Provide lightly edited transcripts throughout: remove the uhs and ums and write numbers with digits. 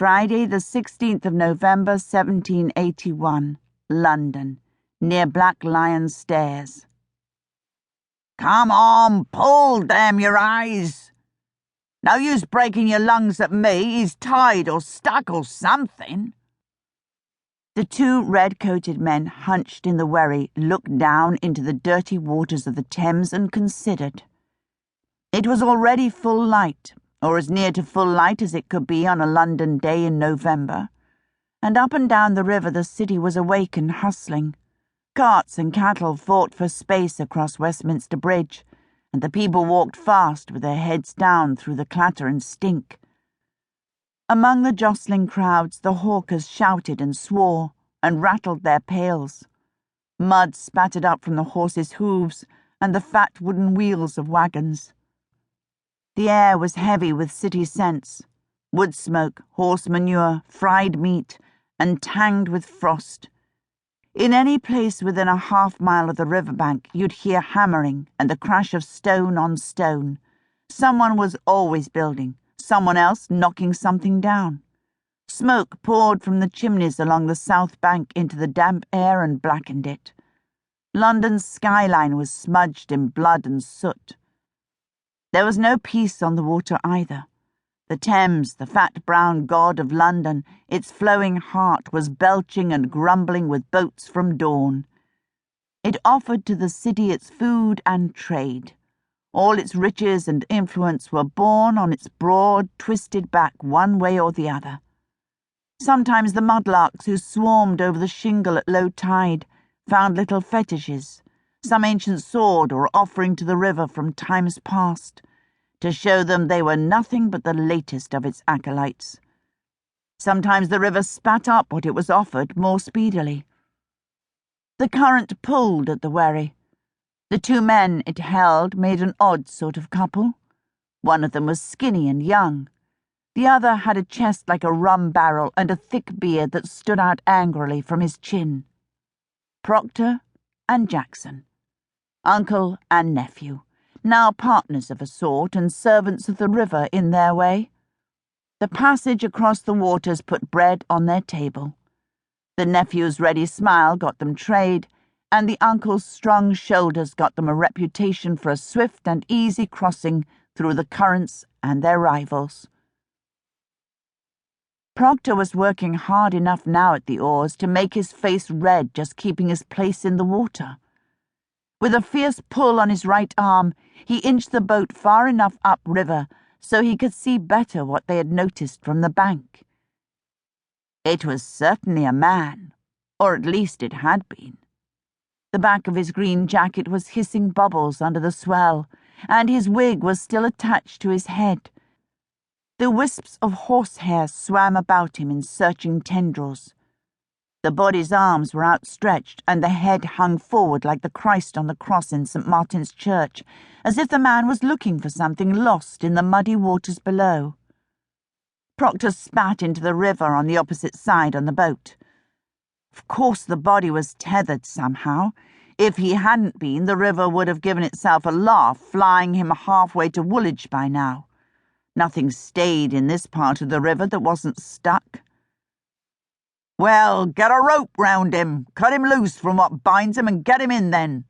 Friday, the 16th of November, 1781, London, near Black Lion Stairs. "Come on, pull, damn your eyes! No use breaking your lungs at me. He's tied or stuck or something." The two red-coated men hunched in the wherry looked down into the dirty waters of the Thames and considered. It was already full light, or as near to full light as it could be on a London day in November, and up and down the river the city was awake and hustling. Carts and cattle fought for space across Westminster Bridge, and the people walked fast with their heads down through the clatter and stink. Among the jostling crowds the hawkers shouted and swore and rattled their pails. Mud spattered up from the horses' hooves and the fat wooden wheels of wagons. The air was heavy with city scents, wood smoke, horse manure, fried meat, and tanged with frost. In any place within a half-mile of the riverbank you'd hear hammering and the crash of stone on stone. Someone was always building, someone else knocking something down. Smoke poured from the chimneys along the south bank into the damp air and blackened it. London's skyline was smudged in blood and soot. There was no peace on the water either. The Thames, the fat brown god of London, its flowing heart, was belching and grumbling with boats from dawn. It offered to the city its food and trade. All its riches and influence were borne on its broad, twisted back one way or the other. Sometimes the mudlarks who swarmed over the shingle at low tide found little fetishes, some ancient sword or offering to the river from times past, to show them they were nothing but the latest of its acolytes. Sometimes the river spat up what it was offered more speedily. The current pulled at the wherry. The two men it held made an odd sort of couple. One of them was skinny and young. The other had a chest like a rum barrel and a thick beard that stood out angrily from his chin. Proctor and Jackson. Uncle and nephew, now partners of a sort and servants of the river in their way. The passage across the waters put bread on their table. The nephew's ready smile got them trade, and the uncle's strong shoulders got them a reputation for a swift and easy crossing through the currents and their rivals. Proctor was working hard enough now at the oars to make his face red just keeping his place in the water. With a fierce pull on his right arm, he inched the boat far enough upriver so he could see better what they had noticed from the bank. It was certainly a man, or at least it had been. The back of his green jacket was hissing bubbles under the swell, and his wig was still attached to his head. The wisps of horsehair swam about him in searching tendrils. The body's arms were outstretched, and the head hung forward like the Christ on the cross in St. Martin's Church, as if the man was looking for something lost in the muddy waters below. Proctor spat into the river on the opposite side on the boat. Of course the body was tethered somehow. If he hadn't been, the river would have given itself a laugh, flying him halfway to Woolwich by now. Nothing stayed in this part of the river that wasn't stuck. "Well, get a rope round him, cut him loose from what binds him and get him in then."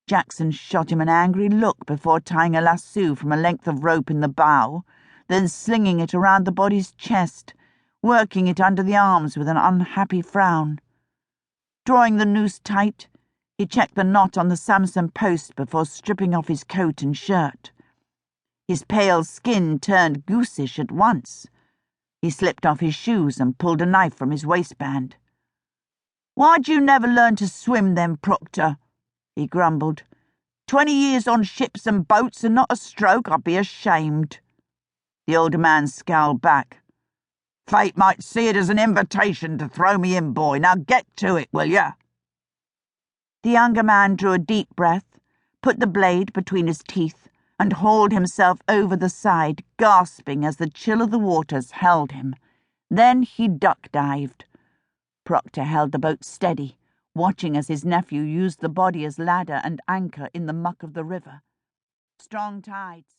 Jackson shot him an angry look before tying a lasso from a length of rope in the bow, then slinging it around the body's chest, working it under the arms with an unhappy frown. Drawing the noose tight, he checked the knot on the Samson post before stripping off his coat and shirt. His pale skin turned goosish at once. He slipped off his shoes and pulled a knife from his waistband. "Why'd you never learn to swim then, Proctor?" he grumbled. 20 years on ships and boats and not a stroke. I'd be ashamed." The older man scowled back. "Fate might see it as an invitation to throw me in, boy. Now get to it, will ya?" The younger man drew a deep breath, put the blade between his teeth, and hauled himself over the side, gasping as the chill of the waters held him. Then he duck-dived. Proctor held the boat steady, watching as his nephew used the body as ladder and anchor in the muck of the river. Strong tides.